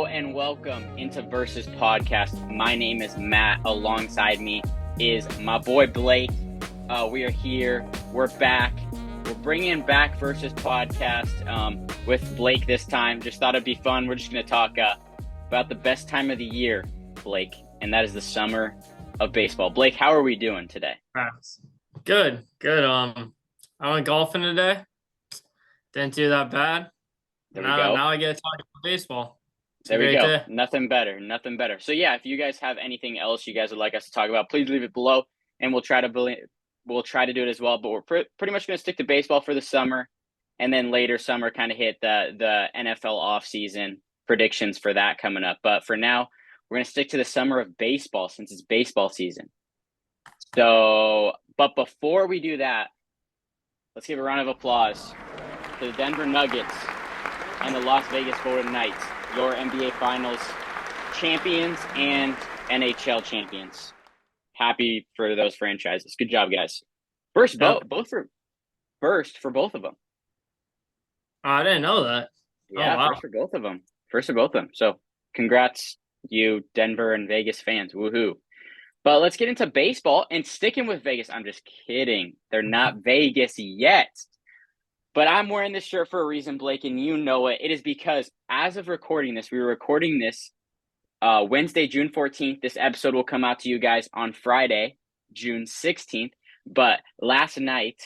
Hello and welcome into Versus Podcast. My name is Matt. Alongside me is my boy Blake. We are here. We're back. We're bringing back Versus Podcast with Blake this time. Just thought it'd be fun. We're just going to talk about the best time of the year, Blake, and that is the summer of baseball. Blake, how are we doing today? Good. I went golfing today. Didn't do that bad. There we go. Now I get to talk about baseball. There we go. Nothing better. So yeah, if you guys have anything else you guys would like us to talk about, please leave it below, and we'll try to do it as well. But we're pretty much going to stick to baseball for the summer, and then later summer kind of hit the NFL offseason predictions for that coming up. But for now, we're going to stick to the summer of baseball since it's baseball season. So, but before we do that, let's give a round of applause to the Denver Nuggets and the Las Vegas Golden Knights, your NBA Finals champions and NHL champions. Happy for those franchises. Good job, guys. First for both of them. I didn't know that. Yeah, wow. First for both of them. So congrats, you Denver and Vegas fans. Woohoo. But let's get into baseball and sticking with Vegas. I'm just kidding. They're not Vegas yet. But I'm wearing this shirt for a reason, Blake, and you know it. It is because as of recording this, we were recording this Wednesday, June 14th. This episode will come out to you guys on Friday, June 16th. But last night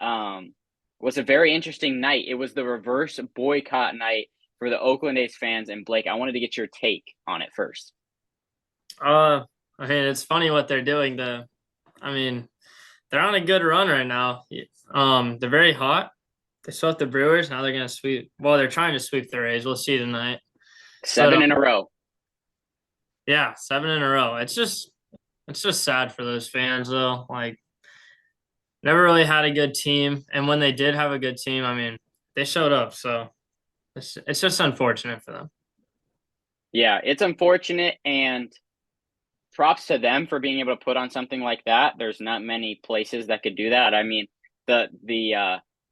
was a very interesting night. It was the reverse boycott night for the Oakland A's fans. And Blake, I wanted to get your take on it first. I mean, it's funny what they're doing. They're on a good run right now. They're very hot. They swept the Brewers. Now they're going to sweep. Well, they're trying to sweep the Rays. We'll see tonight. Seven in a row. Yeah, 7 in a row. It's just sad for those fans, though. Like, never really had a good team. And when they did have a good team, I mean, they showed up. So it's just unfortunate for them. Yeah, it's unfortunate. And props to them for being able to put on something like that. There's not many places that could do that. I mean,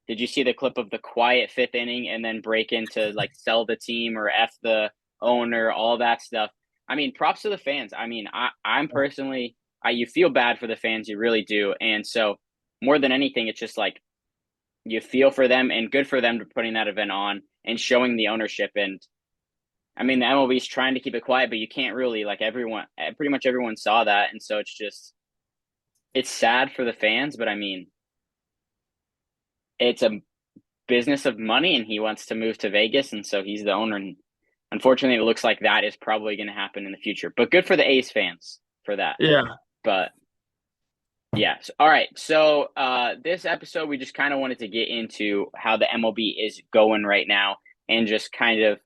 did you see the clip of the quiet fifth inning and then break into like sell the team or F the owner, all that stuff? I mean, props to the fans. I mean, I'm personally, you feel bad for the fans. You really do. And so more than anything, it's just like you feel for them and good for them for putting that event on and showing the ownership. And I mean, the MLB is trying to keep it quiet, but you can't really, like pretty much everyone saw that. And so it's sad for the fans, but I mean, it's a business of money and he wants to move to Vegas. And so he's the owner. And unfortunately, it looks like that is probably going to happen in the future, but good for the A's fans for that. Yeah. But yeah. All right. So this episode, we just kind of wanted to get into how the MLB is going right now and just kind of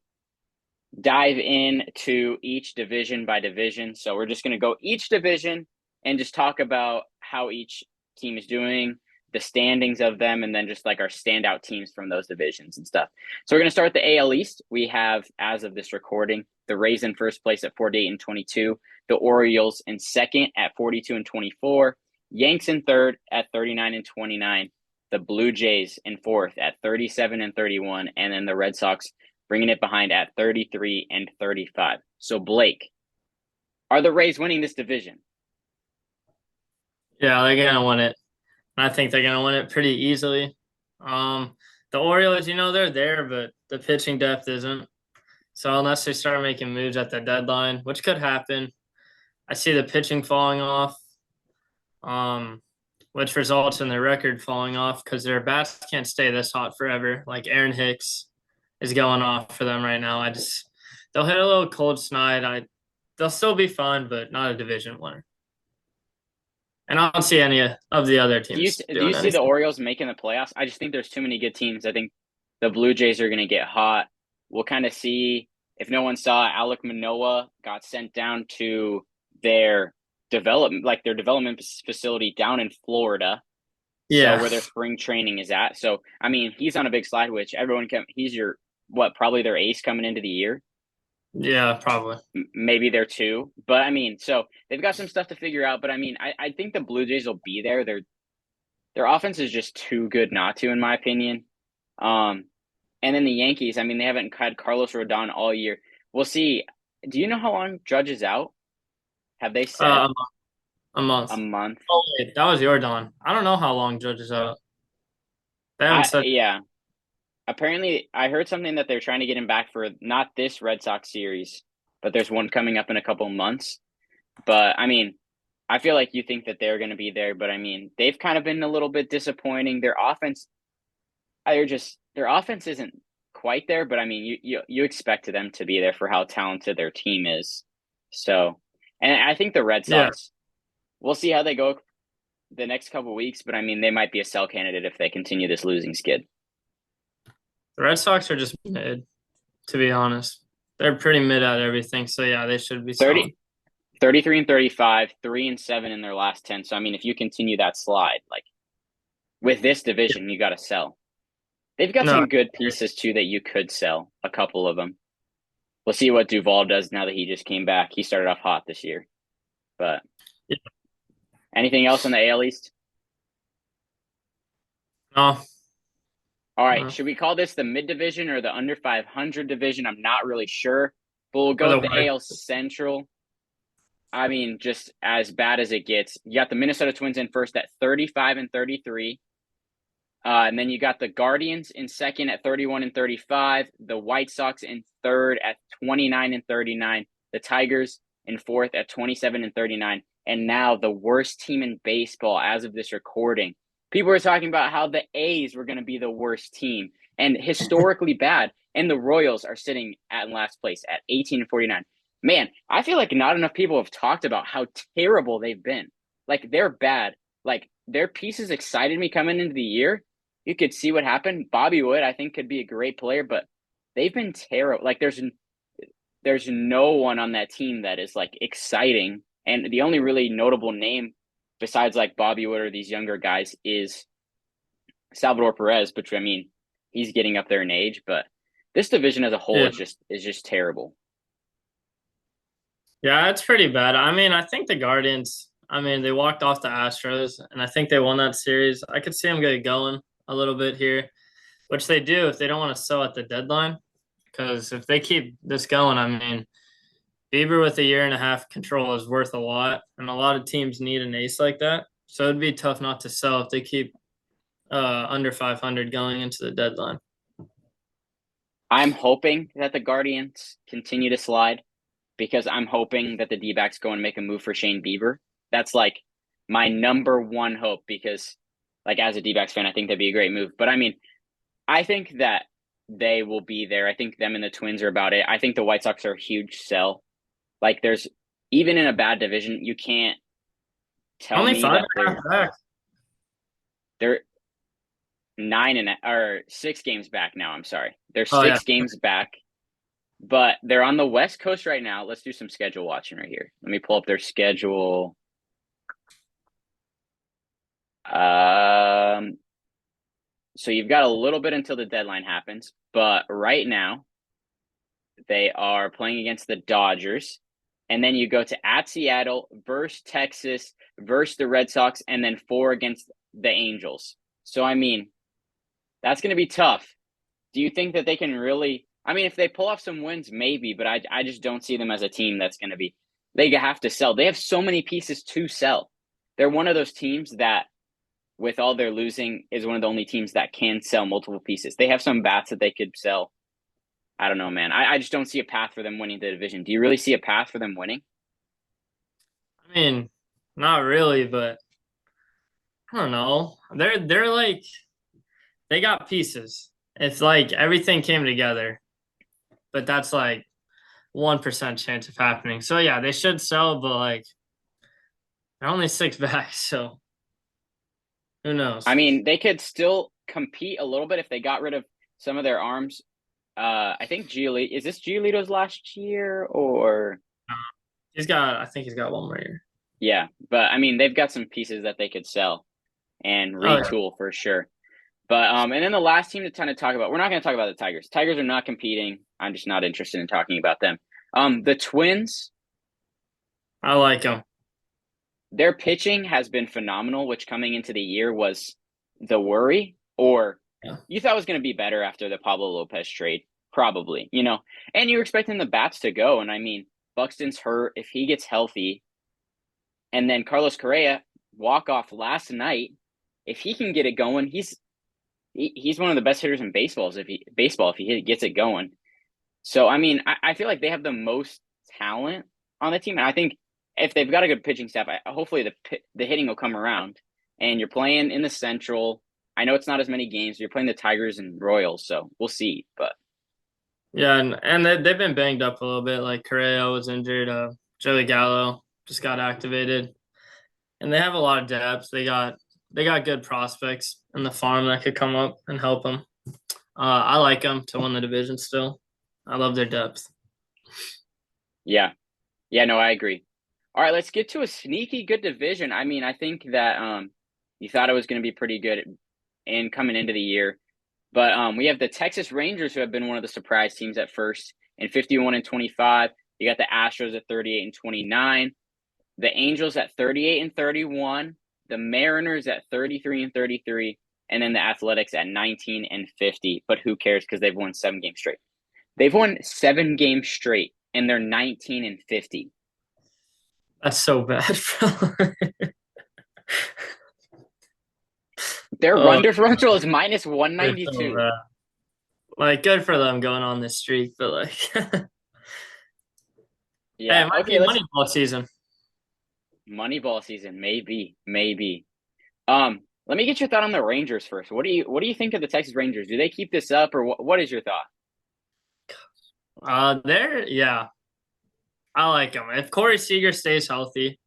dive into each division by division. So we're just going to go each division and just talk about how each team is doing, the standings of them, and then just like our standout teams from those divisions and stuff. So we're going to start with the AL East. We have, as of this recording, the Rays in first place at 48-22, the Orioles in second at 42-24, Yanks in third at 39-29, the Blue Jays in fourth at 37-31, and then the Red Sox bringing it behind at 33-35. So Blake, are the Rays winning this division? Yeah, they're going to win it. I think they're going to win it pretty easily. The Orioles, they're there, but the pitching depth isn't. So unless they start making moves at the deadline, which could happen, I see the pitching falling off, which results in their record falling off because their bats can't stay this hot forever. Like Aaron Hicks is going off for them right now. They'll hit a little cold snide. They'll still be fun, but not a division winner. And I don't see any of the other teams. Do you see the Orioles making the playoffs? I just think there's too many good teams. I think the Blue Jays are going to get hot. We'll kind of see. If no one saw, Alek Manoah got sent down to their development facility down in Florida. Yeah. So where their spring training is at. So, I mean, he's on a big slide, which he's probably their ace coming into the year. Yeah, probably. Maybe they're two. But, I mean, so they've got some stuff to figure out. But, I mean, I think the Blue Jays will be there. Their offense is just too good not to, in my opinion. And then the Yankees, I mean, they haven't had Carlos Rodon all year. we'll see. Do you know how long Judge is out? Have they said Uh, a a month. month? Oh wait, that was your Don. I don't know how long Judge is out. They haven't I said. yeah. Apparently, I heard something that they're trying to get him back for not this Red Sox series, but there's one coming up in a couple months. But I mean, I feel like you think that they're going to be there, but I mean, they've kind of been a little bit disappointing. Their offense isn't quite there, but I mean, you expect them to be there for how talented their team is. So, and I think the Red Yeah, Sox, we'll see how they go the next couple weeks, but I mean, they might be a sell candidate if they continue this losing skid. the Red Sox are just mid. To be honest, they're pretty mid at everything. So yeah, they should be 30, solid. 33 and 35, 3-7 in their last 10. So I mean, if you continue that slide, like with this Yeah. division, you got to sell. They've got No, some good pieces too that you could sell. A couple of them. We'll see what Duvall does now that he just came back. He started off hot this year. But yeah, anything else on the AL East? no, All right, no. should we call this the mid division or the under 500 division? I'm not really sure, but we'll Or go the with the White. AL Central. I mean, just as bad as it gets. You got the Minnesota Twins in first at 35 and 33. And then you got the Guardians in second at 31 and 35. The White Sox in third at 29 and 39. The Tigers in fourth at 27 and 39. And now the worst team in baseball as of this recording. People were talking about how the A's were going to be the worst team and historically bad. And the Royals are sitting at last place at 18 and 49. Man, I feel like not enough people have talked about how terrible they've been. Like, they're bad. Like, their pieces excited me coming into the year. You could see what happened. Bobby Wood, I think, could be a great player, but they've been terrible. Like, there's no one on that team that is like exciting, and the only really notable name besides like Bobby Wood or these younger guys is Salvador Perez, which I mean, he's getting up there in age, but this division as a whole Yeah, is just terrible. yeah, it's pretty bad. I mean, I think the Guardians. I mean, they walked off the Astros, and I think they won that series. I could see them get going a little bit here, which they do if they don't want to sell at the deadline. Because if they keep this going, I mean, Bieber with a year and a half control is worth a lot, and a lot of teams need an ace like that. So it'd be tough not to sell if they keep under 500 going into the deadline. I'm hoping that the Guardians continue to slide because I'm hoping that the D-backs go and make a move for Shane Bieber. That's like my number one hope because, like, as a D-backs fan, I think that'd be a great move. But I mean, I think that they will be there. I think them and the Twins are about it. I think the White Sox are a huge sell. Like, there's even in a bad division, you can't tell Only me five that and a half back. they're 6 games back now. I'm sorry, they're Oh yeah, 6 games back, but they're on the West Coast right now. Let's do some schedule watching right here. Let me pull up their schedule. Um, so you've got a little bit until the deadline happens, but right now they are playing against the Dodgers. And then you go to at Seattle versus Texas versus the Red Sox, and then 4 against the Angels. So, I mean, that's going to be tough. Do you think that they can really? I mean, if they pull off some wins, maybe, but I just don't see them as a team that's going to be. They have to sell. They have so many pieces to sell. They're one of those teams that, with all their losing, is one of the only teams that can sell multiple pieces. They have some bats that they could sell. I don't know, man. I just don't see a path for them winning the division. Do you really see a path for them winning? I mean, not really, but I don't know. They're like they got pieces. It's like everything came together, but that's like 1% chance of happening. So yeah, they should sell, but like they're only six back, so who I knows? mean, they could still compete a little bit if they got rid of some of their arms. I think Giolito, is this Giolito's last year or I think he's got one more year. yeah, but I mean they've got some pieces that they could sell and Oh yeah. retool for sure. But and then the last team to kind of talk about, we're not going to talk about the Tigers. Tigers are not competing. I'm just not interested in talking about them. The Twins, I like him. their pitching has been phenomenal, which coming into the year was the worry, or Yeah. you thought was going to be better after the Pablo Lopez trade. probably, and you're expecting the bats to go. And I mean, Buxton's hurt. If he gets healthy, and then Carlos Correa walk off last night, if he can get it going, he's one of the best hitters in baseball if he gets it going. So I mean, I feel like they have the most talent on the team, and I think if they've got a good pitching staff, hopefully the hitting will come around. And you're playing in the Central. I know it's not as many games. You're playing the Tigers and Royals, so we'll see. But Yeah, and they've been banged up a little bit. Like Correa was injured. Joey Gallo just got activated, and they have a lot of depth. They got good prospects in the farm that could come up and help them. I like them to win the division still. I love their depth. yeah, yeah, no, I agree. All right, let's get to a sneaky good division. I mean, I think that you thought it was going to be pretty good in coming into the year, but we have the Texas Rangers who have been one of the surprise teams at first in 51-25. You got the Astros at 38-29, the Angels at 38-31, the Mariners at 33-33, and then the Athletics at 19-50. But who cares because they've won 7 games straight. They've won 7 games straight, and they're 19-50. That's so bad, bro. Their Oh, run differential is minus they're so 192. bad. Like, good for them going on this streak, but like, hey, Yeah. it might Okay. be Let's Moneyball season. Moneyball season. Maybe. Maybe. Let me get your thought on the Rangers first. What do you think of the Texas Rangers? Do they keep this up, or what is your thought? Yeah, I like them. If Corey Seager stays healthy,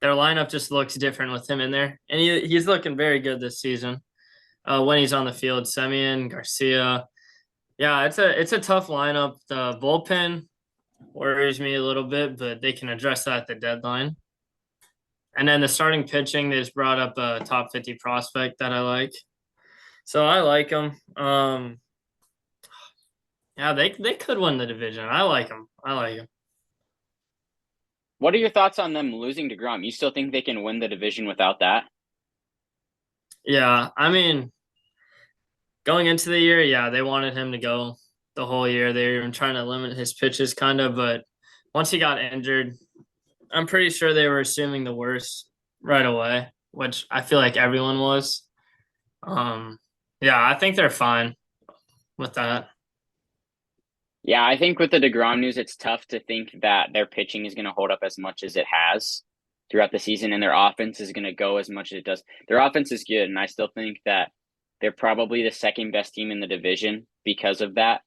their lineup just looks different with him in there, and he's looking very good this season. When he's on the field, Semien, Garcia. Yeah, it's a tough lineup. The bullpen worries me a little bit, but they can address that at the deadline. And then the starting pitching, they just brought up a top 50 prospect that I like. So I like them. Yeah, they could win the division. I like them. I like them. What are your thoughts on them losing to Grom? You still think they can win the division without that? Yeah, I mean, going into the year, yeah, they wanted him to go the whole year. They were even trying to limit his pitches, kind of. But once he got injured, I'm pretty sure they were assuming the worst right away, which I feel like everyone was. Um, yeah, I think they're fine with that. Yeah, I think with the DeGrom news, it's tough to think that their pitching is going to hold up as much as it has throughout the season, and their offense is going to go as much as it does. Their offense is good, and I still think that they're probably the second best team in the division because of that.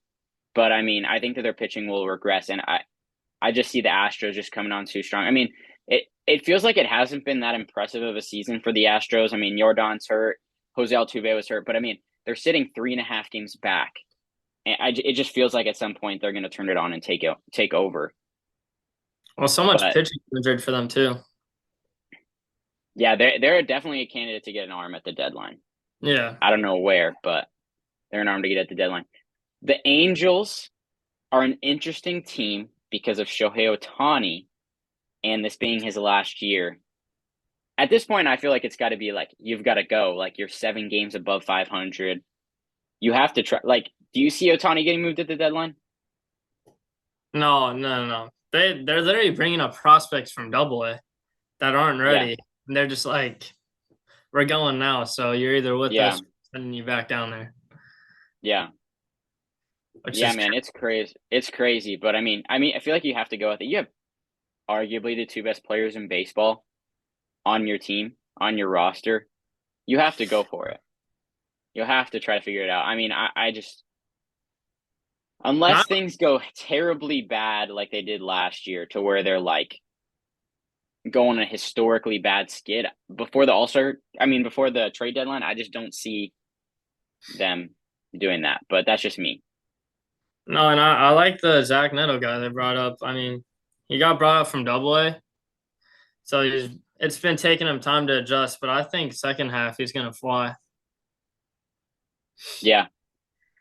But I mean, I think that their pitching will regress, and I just see the Astros just coming on too strong. I mean, it feels like it hasn't been that impressive of a season for the Astros. I mean, Jordan's hurt, Jose Altuve was hurt, but I mean, they're sitting 3.5 games back. And it just feels like at some point they're going to turn it on and take over. Well, so much But pitching injured for them too. yeah, they're definitely a candidate to get an arm at the deadline. Yeah. I don't know where, but they're an arm to get at the deadline. The Angels are an interesting team because of Shohei Ohtani and this being his last year. At this point, I feel like it's got to be like you've got to go. Like you're 7 games above 500. You have to try. Like, do you see Ohtani getting moved at the deadline? No, no, no, no. They're literally bringing up prospects from Double A that aren't Yeah, ready. And they're just like, we're going now, so you're either with yeah, us or sending you back down there, yeah, which yeah, is man. It's crazy. It's crazy, but I mean, I feel like you have to go with it. You have arguably the 2 best players in baseball on your team, on your roster. You have to go for it. You'll have to try to figure it out. I mean, I just unless not. things go terribly bad like they did last year to where they're like going a historically bad skid before the All-Star, I mean before the trade deadline, I just don't see them doing that. But that's just me. No, and I like the Zach Neto guy they brought up. I mean, he got brought up from Double A, so it's been taking him time to adjust. But I think second half he's gonna fly. Yeah.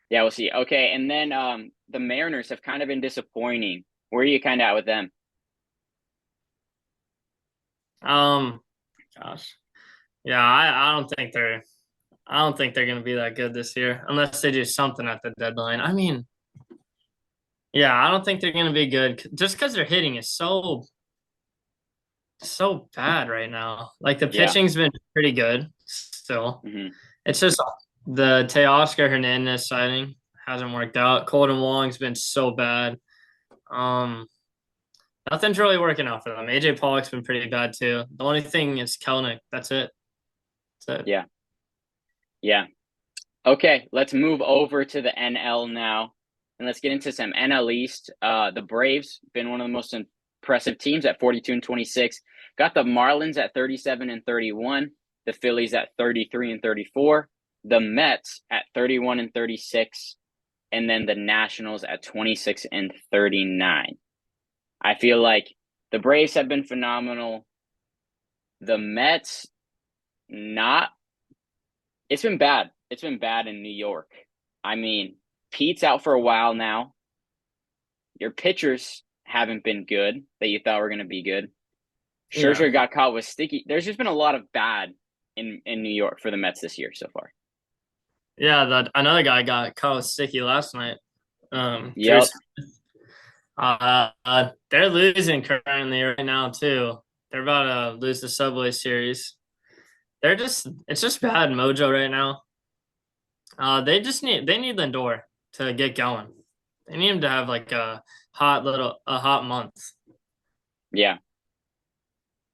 Yeah, we'll see. Okay, and then the Mariners have kind of been disappointing. Where are you kind of at with them? Um, gosh, yeah, I don't think they're gonna be that good this year unless they do something at the deadline. I mean. Yeah, I don't think they're going to be good just because their hitting is so bad right now. Like the Yeah. pitching's been pretty good still. Hmm. It's just the Teoscar Hernandez signing hasn't worked out. Colton Wong's been so bad. Um, Nothing's really working out for them. AJ Pollock's been pretty bad too. The only thing is Kelnick. That's it. That's it. Yeah. Yeah. Okay, let's move over to the NL now, and let's get into some NL East. The Braves been one of the most impressive teams at 42 and 26. Got the Marlins at 37 and 31. The Phillies at 33 and 34. The Mets at 31 and 36, and then the Nationals at 26 and 39. I feel like the Braves have been phenomenal. The Mets, not. It's been bad. It's been bad in New York. I mean, Pete's out for a while now. Your pitchers haven't been good that you thought were going to be good. Yeah. Scherzer got caught with sticky. There's just been a lot of bad in New York for the Mets this year so far. Yeah, that another guy got caught with sticky last night. Drew, Yep. they're losing currently right now too. They're about to lose the Subway Series. It's just bad mojo right now. They need Lindor to get going. They need him to have like a hot month. Yeah.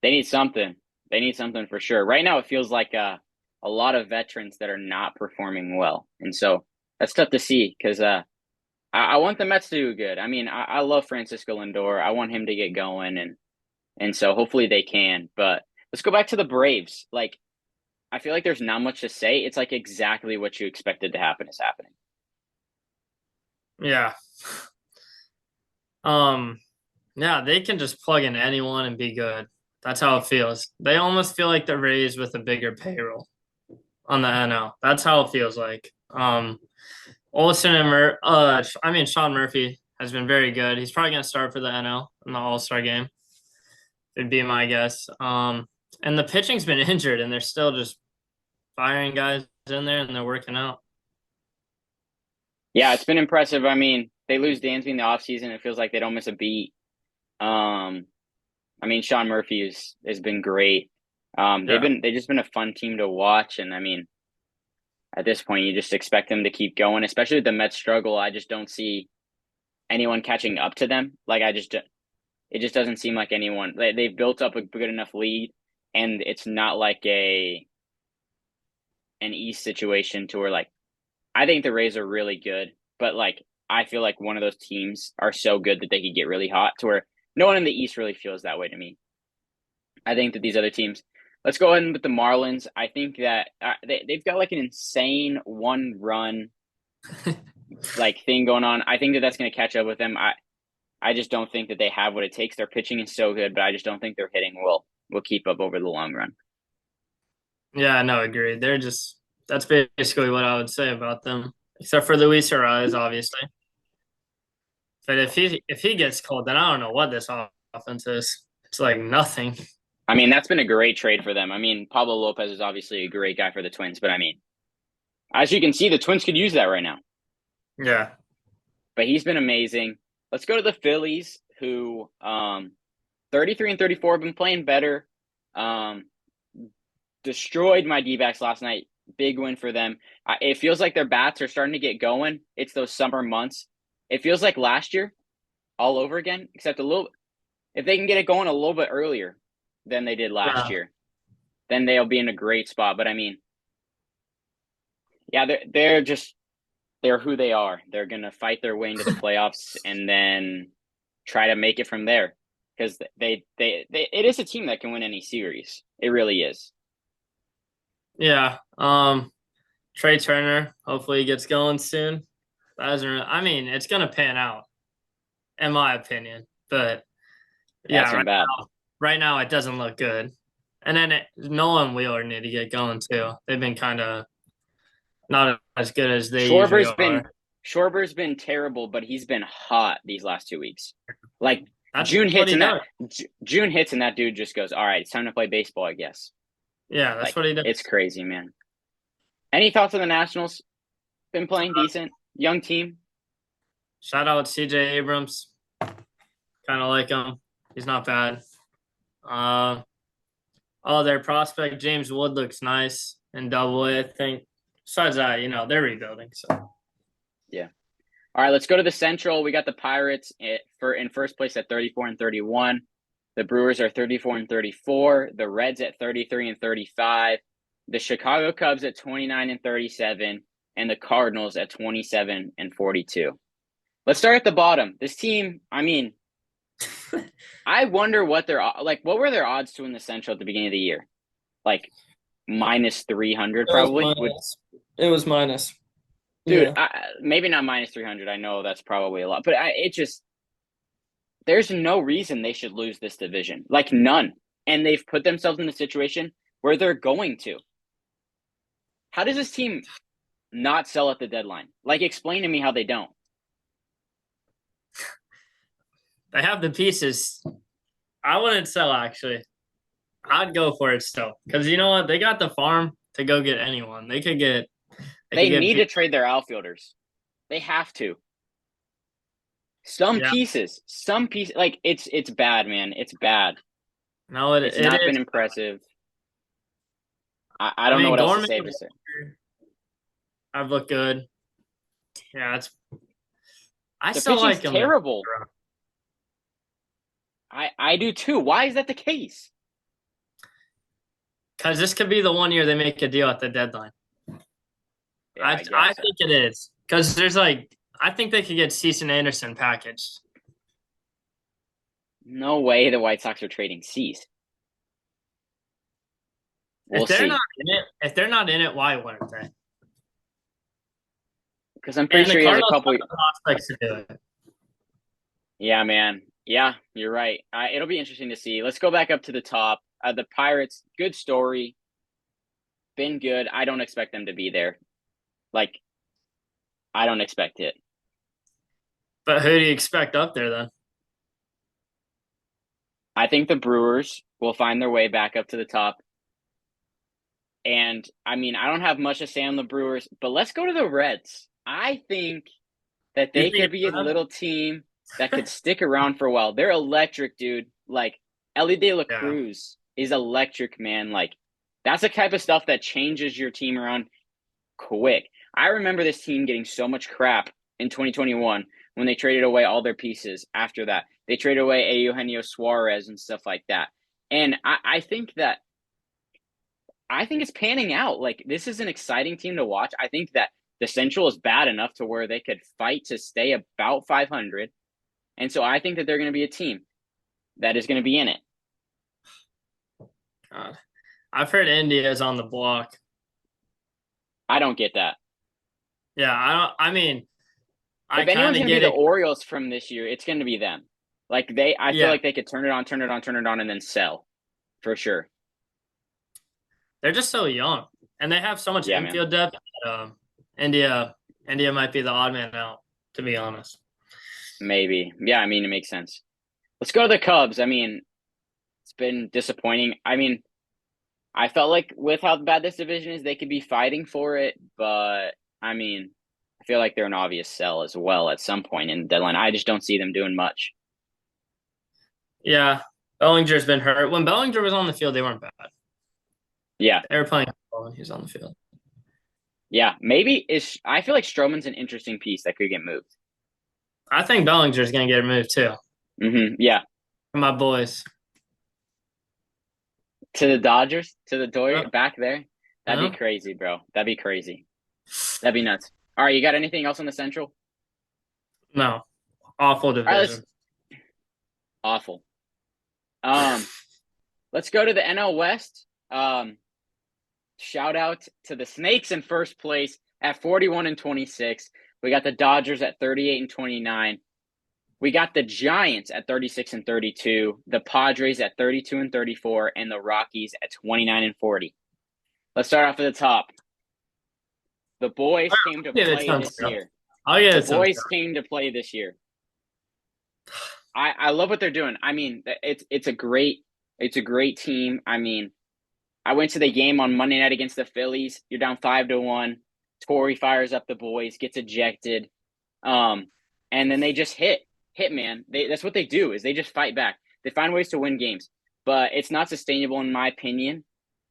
They need something. They need something for sure. Right now, it feels like a lot of veterans that are not performing well. And so that's tough to see because I want the Mets to do good. I mean, I love Francisco Lindor. I want him to get going, and so hopefully they can. But let's go back to the Braves. Like, I feel like there's not much to say. It's like exactly what you expected to happen is happening. Yeah. Um, yeah, they can just plug in anyone and be good. That's how it feels. They almost feel like they're raised with a bigger payroll on the NL. That's how it feels like. Olson and Sean Murphy has been very good. He's probably going to start for the NL in the All Star game. It'd be my guess. And the pitching's been injured, and they're still just firing guys in there, and they're working out. Yeah, it's been impressive. I mean, they lose Dansby in the offseason. It feels like they don't miss a beat. Um, I mean, Sean Murphy has been great. Yeah, They've just been a fun team to watch, and I mean, at this point, you just expect them to keep going, especially with the Mets struggle. I just don't see anyone catching up to them. Like it just doesn't seem like anyone. They've built up a good enough lead, and it's not like a an East situation to where like I think the Rays are really good, but like I feel like one of those teams are so good that they could get really hot to where no one in the East really feels that way to me. I think that these other teams. Let's go ahead with the Marlins. I think that they've got like an insane one run like thing going on. I think that that's going to catch up with them. I just don't think that they have what it takes. Their pitching is so good, but I just don't think their hitting will keep up over the long run. yeah, no, agreed. That's basically what I would say about them, except for Luis Ariz, obviously. But if he gets cold, then I don't know what this offense is. It's like nothing. I mean, that's been a great trade for them. I mean, Pablo Lopez is obviously a great guy for the Twins, but I mean, as you can see, the Twins could use that right now. Yeah, But he's been amazing. Let's go to the Phillies, who 33 and 34 have been playing better. Um, Destroyed my D-backs last night. Big win for them. It feels like their bats are starting to get going. It's those summer months. It feels like last year all over again, except a little. If they can get it going a little bit earlier than they did last yeah, year, then they'll be in a great spot. But I mean, yeah, they're who they are. They're gonna fight their way into the playoffs and then try to make it from there because they it is a team that can win any series. It really is. yeah. Trey Turner, hopefully he gets going soon. I mean, it's gonna pan out, in my opinion. But Yeah, it's yeah, been bad. right now it doesn't look good. And then Nolan Wheeler need to get going too. They've been kind of not as good as they usually Schwarber's are. been Schwarber's been terrible, but he's been hot these last 2 weeks. Like That's what he does. June hits and that dude just goes, "All right, it's time to play baseball." I guess. Yeah, that's Like what he it's does. crazy, man. Any thoughts on the Nationals? Been playing decent, young team. Shout out CJ Abrams. Kind of like him. He's not bad. Uh, their prospect James Wood looks nice in Double A. I think. Besides that, they're rebuilding. So Yeah. All right, let's go to the Central. We got the Pirates in first place at 34-31. The Brewers are 34-34. The Reds at 33-35. The Chicago Cubs at 29-37, and the Cardinals at 27-42. Let's start at the bottom. This team, I mean, I wonder what what were their odds to win the Central at the beginning of the year? Like minus 300 it was probably. minus. It was minus. Dude, Yeah. maybe not minus 300. I know that's probably a lot, but it just there's no reason they should lose this division. Like none. And they've put themselves in a situation where they're going to. How does this team not sell at the deadline? Like explain to me how they don't. They have the pieces. I wouldn't sell actually. I'd go for it still because you know what? They got the farm to go get anyone. They could get. They They could need get. to trade their outfielders. They have to. Some Yeah. pieces, like it's bad, man. It's bad. No, it It's it not been is. impressive. I I don't know mean, what else to Gorman. say for it. I've looked good. Yeah, it's. I The still pitching's like him though. terrible. I do too. Why is that the case? Because this could be the one year they make a deal at the deadline. Yeah, I I I guess. think it is because there's I think they could get Cease and Anderson packaged. No way the White Sox are trading Cease. We'll see. If they're not in it, why wouldn't they? Because I'm pretty And the sure he has a Cardinals couple. have the prospects to do it. Yeah, man. Yeah, you're right. It'll be interesting to see. Let's go back up to the top. The Pirates, good story. Been good. I don't expect them to be there. Like, I don't expect it. But who do you expect up there then? I think the Brewers will find their way back up to the top. And I mean, I don't have much to say on the Brewers, but let's go to the Reds. I think that You they think could it's be a little team that could stick around for a while. They're electric, dude. Like Ellie De La yeah. Cruz is electric, man. Like that's the type of stuff that changes your team around quick. I remember this team getting so much crap in 2021 when they traded away all their pieces after that. They traded away Eugenio Suarez and stuff like that. And I think it's panning out. Like this is an exciting team to watch. I think that the Central is bad enough to where they could fight to stay about 500. And so I think that they're going to be a team that is going to be in it. God. I've heard India's on the block. I don't get that. Yeah, I don't. I mean, I If anyone's kind of going to be get the it. Orioles from this year, it's going to be them. I feel Yeah, like they could turn it on, turn it on, turn it on, and then sell for sure. they're just so young, and they have so much Yeah, man. infield depth. India, India might be the odd man out, to be honest. Maybe. Yeah, I mean, it makes sense. Let's go to the Cubs. I mean, it's been disappointing. I mean, I felt like with how bad this division is, they could be fighting for it, but I mean, I feel like they're an obvious sell as well at some point in the deadline. I just don't see them doing much. Yeah, Bellinger's been hurt. When Bellinger was on the field, they weren't bad. Yeah, They were playing football when he was on the field. yeah. I feel like Stroman's an interesting piece that could get moved. I think Bellinger's going to get a move too. Yeah, For my boys. to the Dodgers, to the Uh, Dodgers, back there. That'd no, be crazy, bro. That'd be crazy. That'd be nuts. All right, you got anything else on the Central? no, awful All right, let's division. awful. Um, let's go to the NL West. Shout out to the Snakes in first place at 41-26. We got the Dodgers at 38-29. We got the Giants at 36-32, the Padres at 32-34, and the Rockies at 29-40. Let's start off at the top. The boys came to I'll give it play to him. this year. I'll give The it to him. boys came to play this year. I love what they're doing. I mean, it's a great team. I mean, I went to the game on Monday night against the Phillies. You're down 5-1. Torrey fires up the boys, gets ejected. and then they just hit, man. That's what they do is they just fight back. They find ways to win games, but it's not sustainable in my opinion.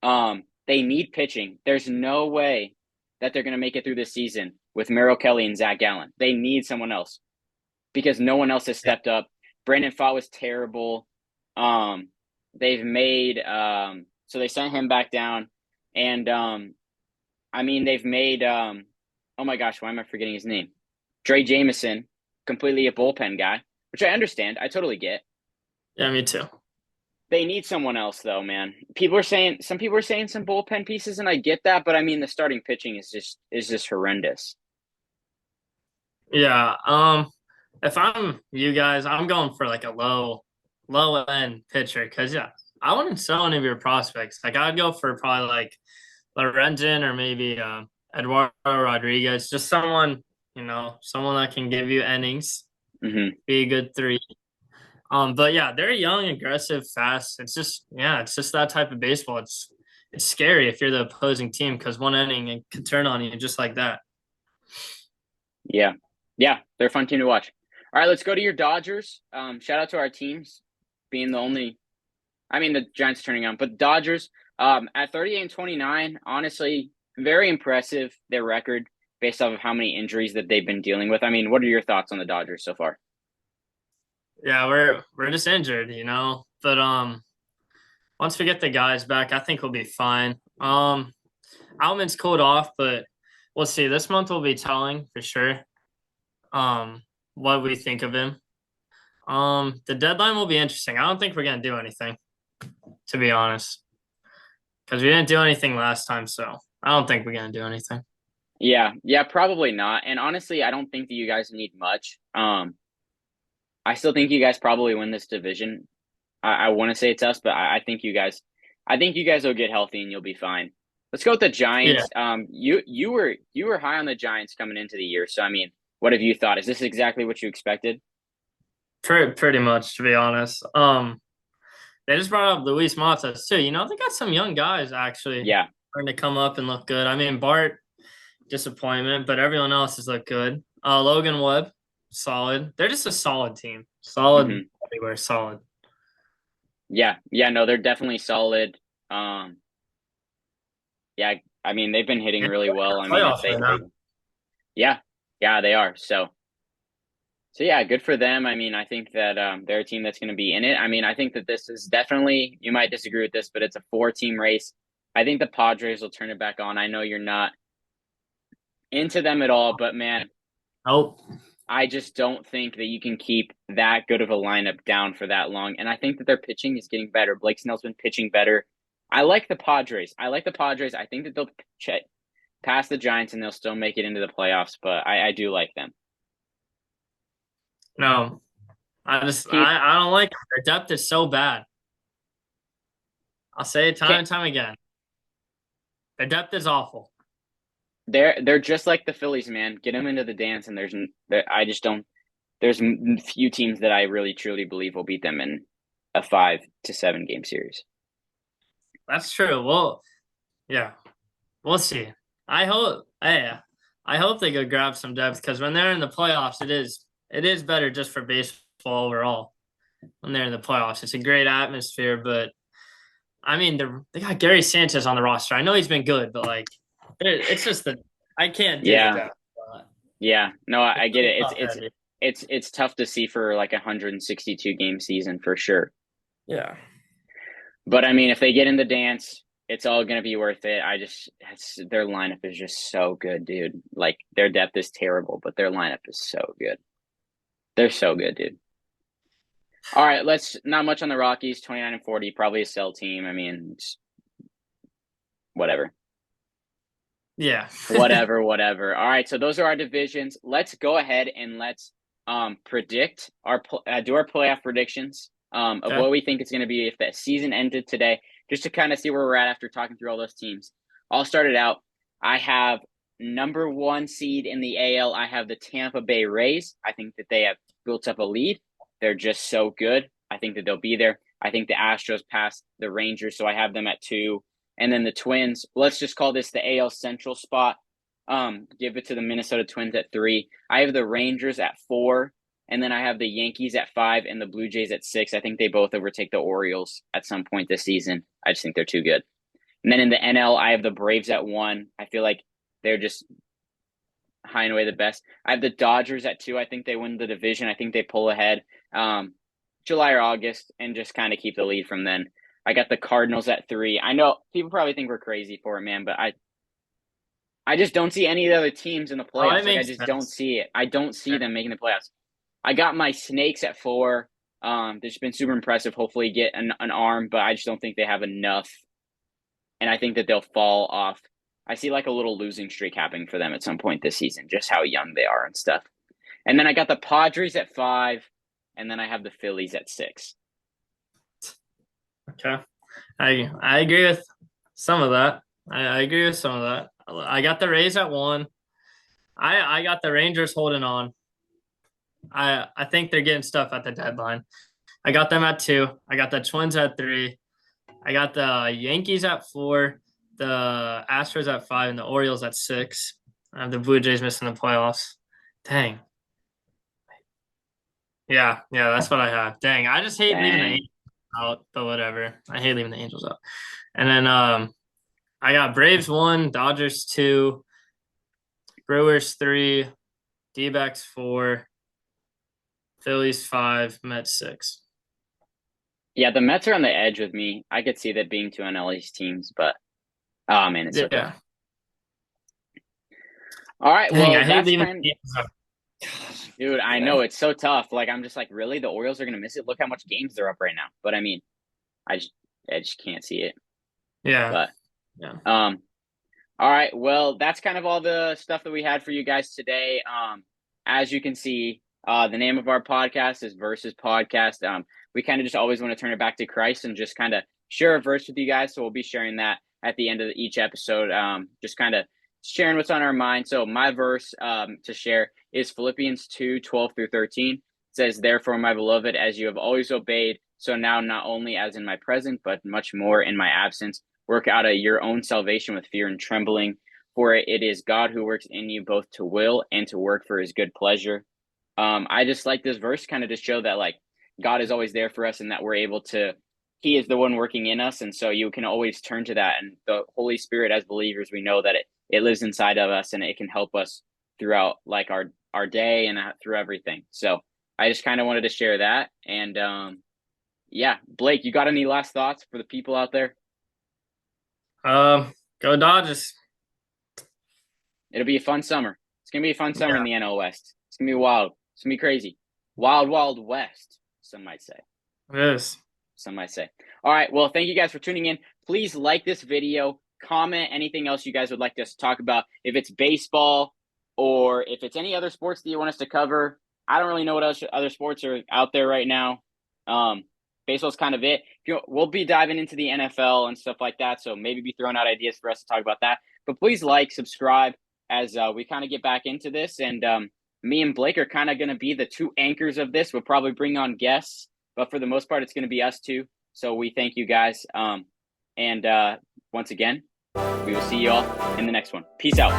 They need pitching. There's no way that they're going to make it through this season with Merrill Kelly and Zach Gallen. They need someone else because no one else has Yeah. stepped up. Brandon Pfaadt was terrible. They've made so they sent him back down, and I mean they've made oh my gosh, why am I forgetting his name? Dre Jameson, completely a bullpen guy, which I understand. I totally get. Yeah, me too. They need someone else though, man. Some people are saying some bullpen pieces, and I get that, but I mean the starting pitching is just horrendous. Yeah. If I'm you guys, I'm going for like a low end pitcher because yeah, I wouldn't sell any of your prospects. Like I'd go for probably like Lorenzen or maybe Eduardo Rodriguez, just someone someone that can give you innings, Hmm. be a good three. But yeah, they're young, aggressive, fast. It's just that type of baseball. It's scary if you're the opposing team because one inning it could turn on you just like that. Yeah, yeah, they're a fun team to watch. All right, let's go to your Dodgers. Shout out to our teams being the only. I mean, the Giants turning on, but Dodgers at 38-29, honestly, very impressive their record based off of how many injuries that they've been dealing with. I mean, what are your thoughts on the Dodgers so far? Yeah, we're just injured, you know. But once we get the guys back, I think we'll be fine. Outman's cooled off, but we'll see. This month will be telling for sure. What we think of him. The deadline will be interesting. I don't think we're gonna do anything, to be honest, because we didn't do anything last time. So I don't think we're gonna do anything. Yeah, yeah, probably not. And honestly, I don't think that you guys need much. I still think you guys probably win this division. I want to say it's us, but I think you guys will get healthy and you'll be fine. Let's go with the Yeah, Giants. You were high on the Giants coming into the year, so I mean, what have you thought? Is this exactly what you expected? pretty much, to be honest. They just brought up Luis Matas too. You know, they got some young guys actually Yeah. starting to come up and look good. I mean, Bart disappointment, but everyone else has looked good. Logan Webb, solid. They're just a solid team. Solid Hmm. everywhere. Solid. Yeah, yeah, no, they're definitely solid. Um, yeah, I mean, they've been hitting And really well. I mean, if playoffs right now. yeah, yeah, they are. So yeah, good for them. I mean, I think that they're a team that's going to be in it. I mean, I think that this is definitely, you might disagree with this, but it's a four-team race. I think the Padres will turn it back on. I know you're not into them at all, but man, Nope. I just don't think that you can keep that good of a lineup down for that long. And I think that their pitching is getting better. Blake Snell's been pitching better. I like the Padres. I think that they'll pass the Giants and they'll still make it into the playoffs, but I do like them. No. I just Keep I don't like it. Their depth is so bad. I'll say it time can and time again. Their depth is awful. they're just like the Phillies, man. Get them into the dance, and I just don't. There's few teams that I really truly believe will beat them in a 5 to 7 game series. That's true. Well, yeah. We'll see. I hope they go grab some depth because when they're in the playoffs, it is better just for baseball overall. When they're in the playoffs, it's a great atmosphere. But I mean, they got Gary Sanchez on the roster. I know he's been good, but like, it's just that I can't do the Yeah, depth. yeah. No, I get it. Tough, Eddie. It's tough to see for like 162 game season for sure. Yeah. But I mean, if they get in the dance, it's all gonna be worth it. Their lineup is just so good, dude. Like their depth is terrible, but their lineup is so good. They're so good, dude. All right, let's not much on the Rockies. 29-40, probably a sell team. I mean, whatever, Yeah. whatever. All right, so those are our divisions. Let's go ahead and let's predict do our playoff predictions of Okay. what we think it's going to be if the season ended today, just to kind of see where we're at after talking through all those teams. I'll start it out. I have number one seed in the AL. I have the Tampa Bay Rays. I think that they have built up a lead. They're just so good. I think that they'll be there. I think the Astros passed the Rangers, so I have them at 2. And then the Twins, let's just call this the AL Central spot. give it to the Minnesota Twins at 3. I have the Rangers at 4, and then I have the Yankees at 5 and the Blue Jays at 6. I think they both overtake the Orioles at some point this season. I just think they're too good. And then in the NL, I have the Braves at 1. I feel like they're just high and away the best. I have the Dodgers at 2. I think they win the division. I think they pull ahead July or August and just kind of keep the lead from then. I got the Cardinals at 3. I know people probably think we're crazy for it, man, but I just don't see any of the other teams in the Oh, it playoffs. Like, I makes just don't sense. see it. I don't see them making the playoffs. I got my Snakes at 4. They've just been super impressive. Hopefully get an arm, but I just don't think they have enough. And I think that they'll fall off. I see like a little losing streak happening for them at some point this season, just how young they are and stuff. And then I got the Padres at 5, and then I have the Phillies at 6. Okay. I agree with some of that. I agree with some of that. I got the Rays at 1. I got the Rangers holding on. I think they're getting stuff at the deadline. I got them at 2. I got the Twins at 3. I got the Yankees at 4, the Astros at 5, and the Orioles at 6. I have the Blue Jays missing the playoffs. Dang. Yeah, that's what I have. Dang, I just hate leaving the Dang. Angels out, but whatever. I hate leaving the Angels out. And then I got Braves 1, Dodgers 2, Brewers 3, D-backs 4, Phillies 5, Mets 6. Yeah, the Mets are on the edge with me. I could see that being 2 NL East teams, but oh man, it's so Yeah. tough. All right, Dang, well, I hate that's leaving kind the Angels out. dude, I know it's so tough. Like I'm just like, really? The Orioles are gonna miss it? Look how much games they're up right now. But I mean, I just can't see it. Yeah. But Yeah. all right, well, that's kind of all the stuff that we had for you guys today. As you can see, the name of our podcast is Versus Podcast. We kind of just always want to turn it back to Christ and just kind of share a verse with you guys. So we'll be sharing that at the end of each episode. Just kind of sharing what's on our mind. So my verse to share is Philippians 2:12 through 13. It says, "Therefore, my beloved, as you have always obeyed, so now not only as in my present, but much more in my absence, work out your own salvation with fear and trembling, for it is God who works in you both to will and to work for his good pleasure." I just like this verse kind of to show that like God is always there for us and that we're able to, he is the one working in us. And so you can always turn to that. And the Holy Spirit, as believers, we know that it lives inside of us and it can help us throughout like our day and through everything. So I just kind of wanted to share that. And yeah, Blake, you got any last thoughts for the people out there? Go Dodgers. It'll be a fun summer. It's going to be a fun summer Yeah, in the NL West. It's going to be wild. It's going to be crazy. Wild, wild west, some might say. it is. Some might say. All right. Well, thank you guys for tuning in. Please like this video, comment anything else you guys would like us to talk about. If it's baseball or if it's any other sports that you want us to cover. I don't really know what else other sports are out there right now. Baseball's kind of it. We'll be diving into the NFL and stuff like that. So maybe be throwing out ideas for us to talk about that. But please like, subscribe as we kind of get back into this. And me and Blake are kind of going to be the 2 anchors of this. We'll probably bring on guests, but for the most part, it's going to be us 2. So we thank you guys. And once again, we will see you all in the next one. Peace out.